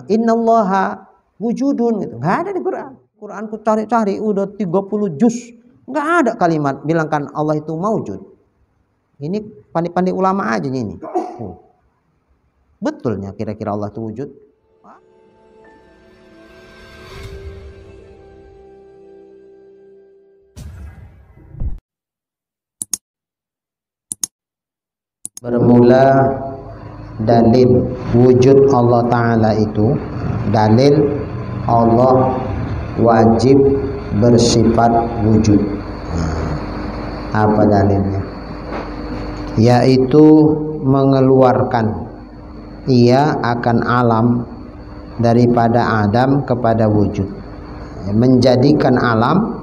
innallaha wujudun gitu. Nggak ada di Quran. Quranku cari-cari udah 30 juz. Nggak ada kalimat bilangkan Allah itu maujud. Ini pandai-pandai ulama aja ini. Betulnya kira-kira Allah itu wujud? Bermula dalil wujud Allah Ta'ala itu, dalil Allah wajib bersifat wujud. Apa dalilnya? Yaitu mengeluarkan ia akan alam daripada adam kepada wujud, menjadikan alam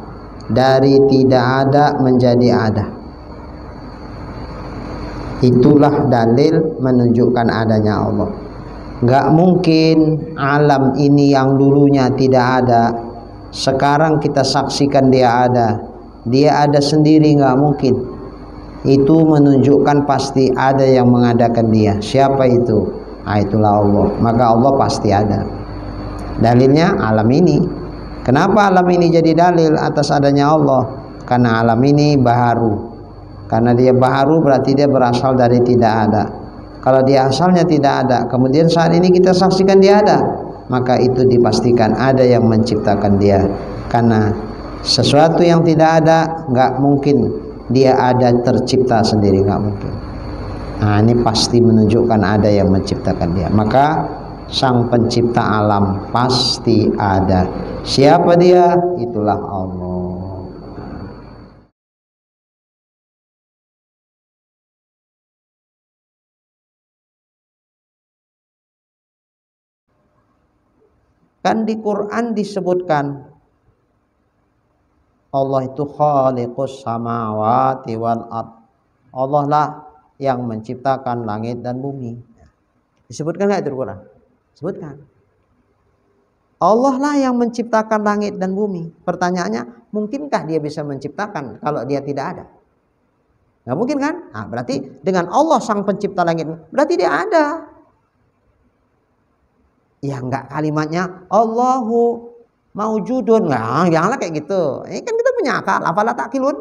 dari tidak ada menjadi ada. Itulah dalil menunjukkan adanya Allah. Nggak mungkin alam ini yang dulunya tidak ada, sekarang kita saksikan dia ada. Dia ada sendiri, nggak mungkin. Itu menunjukkan pasti ada yang mengadakan dia. Siapa itu? Itulah Allah. Maka Allah pasti ada. Dalilnya alam ini. Kenapa alam ini jadi dalil atas adanya Allah? Karena alam ini baharu. Karena dia baharu berarti dia berasal dari tidak ada. Kalau dia asalnya tidak ada, kemudian saat ini kita saksikan dia ada, maka itu dipastikan ada yang menciptakan dia. Karena sesuatu yang tidak ada nggak mungkin dia ada tercipta sendiri, nggak mungkin. Nah, ini pasti menunjukkan ada yang menciptakan dia. Maka sang pencipta alam pasti ada. Siapa dia? Itulah Allah. Kan di Quran disebutkan Allah itu khaliqus samawati wal ard. Allah lah yang menciptakan langit dan bumi. Disebutkan nggak itu di Quran? Sebutkan. Allah lah yang menciptakan langit dan bumi. Pertanyaannya, mungkinkah dia bisa menciptakan kalau dia tidak ada? Nggak mungkin kan? Nah, berarti dengan Allah sang pencipta langit, berarti dia ada. Ya enggak kalimatnya Allahu maujudun, enggak, janganlah kayak gitu. Ini kan kita punya akal, apalah takilun.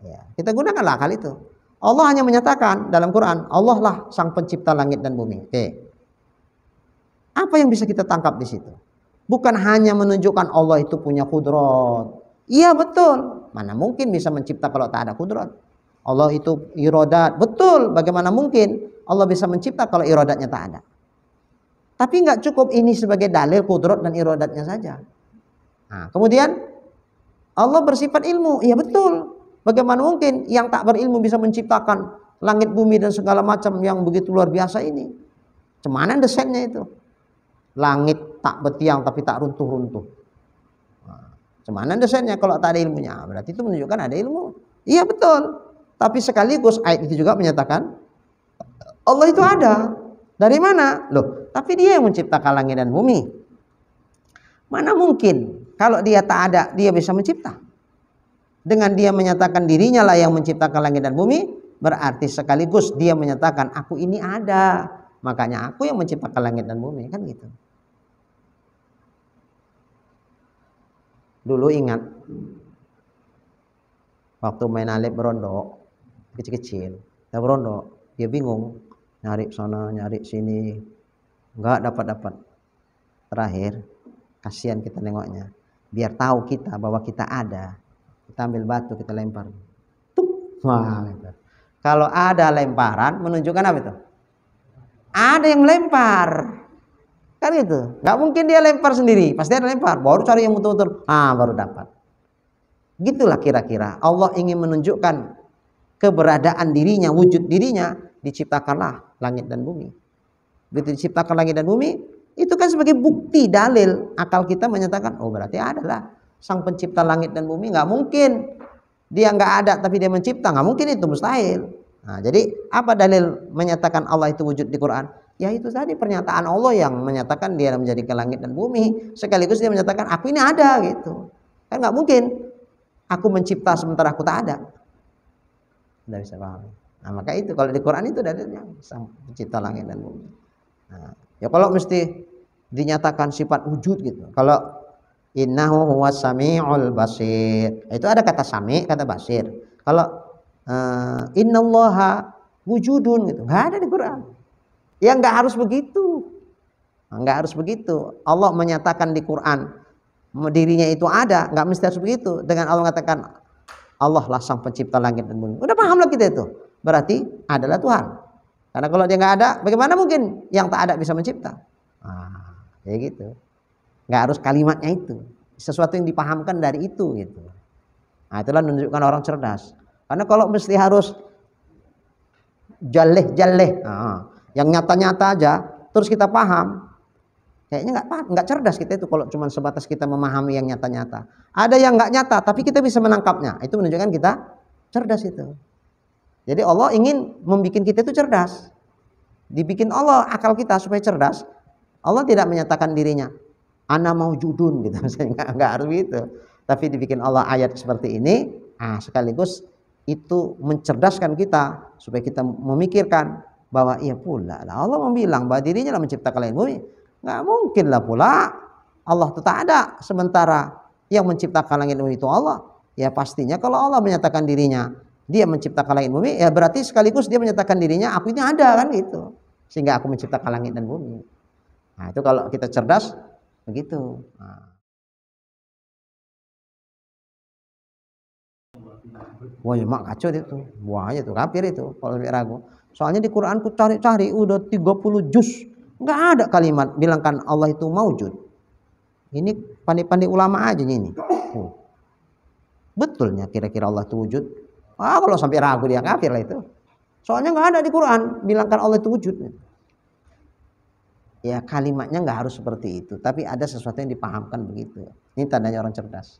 Ya, kita gunakanlah akal itu. Allah hanya menyatakan dalam Quran, Allah lah sang pencipta langit dan bumi. Oke. Apa yang bisa kita tangkap di situ? Bukan hanya menunjukkan Allah itu punya kudrat. Iya betul. Mana mungkin bisa mencipta kalau tak ada kudrat? Allah itu iradat. Betul. Bagaimana mungkin Allah bisa mencipta kalau iradatnya tak ada? Tapi nggak cukup ini sebagai dalil kudrat dan iradatnya saja. Nah, kemudian Allah bersifat ilmu. Iya betul. Bagaimana mungkin yang tak berilmu bisa menciptakan langit bumi dan segala macam yang begitu luar biasa ini? Cemana desainnya itu? Langit tak bertiang tapi tak runtuh-runtuh. Nah, cemana desainnya kalau tak ada ilmunya? Berarti itu menunjukkan ada ilmu. Iya betul. Tapi sekaligus ayat itu juga menyatakan Allah itu ada. Dari mana? Loh, tapi dia yang menciptakan langit dan bumi. Mana mungkin kalau dia tak ada, dia bisa mencipta? Dengan dia menyatakan dirinya lah yang menciptakan langit dan bumi, berarti sekaligus dia menyatakan aku ini ada. Makanya aku yang menciptakan langit dan bumi, kan gitu. Dulu ingat waktu main Alif berondok, kecil-kecil, dia berondok, dia bingung, nyari sana, nyari sini, nggak dapat-dapat. Terakhir, kasihan kita nengoknya, biar tahu kita bahwa kita ada, kita ambil batu, kita lempar. Tuk. Wah, gitu. Kalau ada lemparan, menunjukkan apa itu? Ada yang melempar. Kan gitu. Nggak mungkin dia lempar sendiri, pasti ada lempar. Baru cari yang betul-betul, baru dapat. Gitulah kira-kira. Allah ingin menunjukkan keberadaan dirinya, wujud dirinya, diciptakanlah langit dan bumi. Begitu diciptakan langit dan bumi, itu kan sebagai bukti dalil akal kita menyatakan, oh berarti adalah sang pencipta langit dan bumi. Nggak mungkin dia nggak ada tapi dia mencipta, nggak mungkin, itu mustahil. Nah, jadi apa dalil menyatakan Allah itu wujud di Quran? Ya itu tadi pernyataan Allah yang menyatakan dia menjadikan langit dan bumi, sekaligus dia menyatakan aku ini ada gitu. Kan nggak mungkin aku mencipta sementara aku tak ada. Tidak bisa paham. Nah, maka itu kalau di Quran itu dalilnya sang pencipta langit dan bumi. Nah, Ya kalau mesti dinyatakan sifat wujud gitu. Kalau innahu huwas samiul basir, itu ada kata sami, kata basir. Kalau innallaha wujudun gitu, nggak ada di Quran. Ya nggak harus begitu, nggak harus begitu. Allah menyatakan di Quran dirinya itu ada, nggak mesti harus begitu. Dengan Allah mengatakan Allah lah sang pencipta langit dan bumi, udah paham lah kita itu, berarti adalah Tuhan. Karena kalau dia nggak ada, bagaimana mungkin yang tak ada bisa mencipta? Kayak gitu. Nggak harus kalimatnya itu, sesuatu yang dipahamkan dari itu gitu. Nah, itulah menunjukkan orang cerdas. Karena kalau mesti harus jaleh-jaleh, yang nyata-nyata aja, terus kita paham, kayaknya nggak cerdas kita itu kalau cuma sebatas kita memahami yang nyata-nyata. Ada yang nggak nyata, tapi kita bisa menangkapnya. Itu menunjukkan kita cerdas itu. Jadi Allah ingin membuat kita itu cerdas. Dibikin Allah akal kita supaya cerdas. Allah tidak menyatakan dirinya ana maujudun gitu, nggak harus gitu. Tapi dibikin Allah ayat seperti ini, sekaligus itu mencerdaskan kita supaya kita memikirkan bahwa iya pula lah Allah membilang bahwa dirinya lah menciptakan langit bumi. Nggak mungkin lah pula Allah itu tak ada, sementara yang menciptakan langit bumi itu Allah. Ya pastinya kalau Allah menyatakan dirinya dia menciptakan langit bumi, ya berarti sekaligus dia menyatakan dirinya aku ini ada kan gitu, sehingga aku menciptakan langit dan bumi. Nah itu kalau kita cerdas begitu. Wah ya mak kacau itu, buahnya tuh kafir itu kalau ragu. Soalnya di Quran ku cari-cari udah 30 juz, nggak ada kalimat bilangkan Allah itu maujud. Ini pandai-pandai ulama aja ini. Betulnya kira-kira Allah itu wujud? Kalau sampai ragu dia kafir lah itu. Soalnya nggak ada di Quran bilangkan Allah itu wujud. Ya kalimatnya nggak harus seperti itu, tapi ada sesuatu yang dipahamkan begitu. Ini tandanya orang cerdas.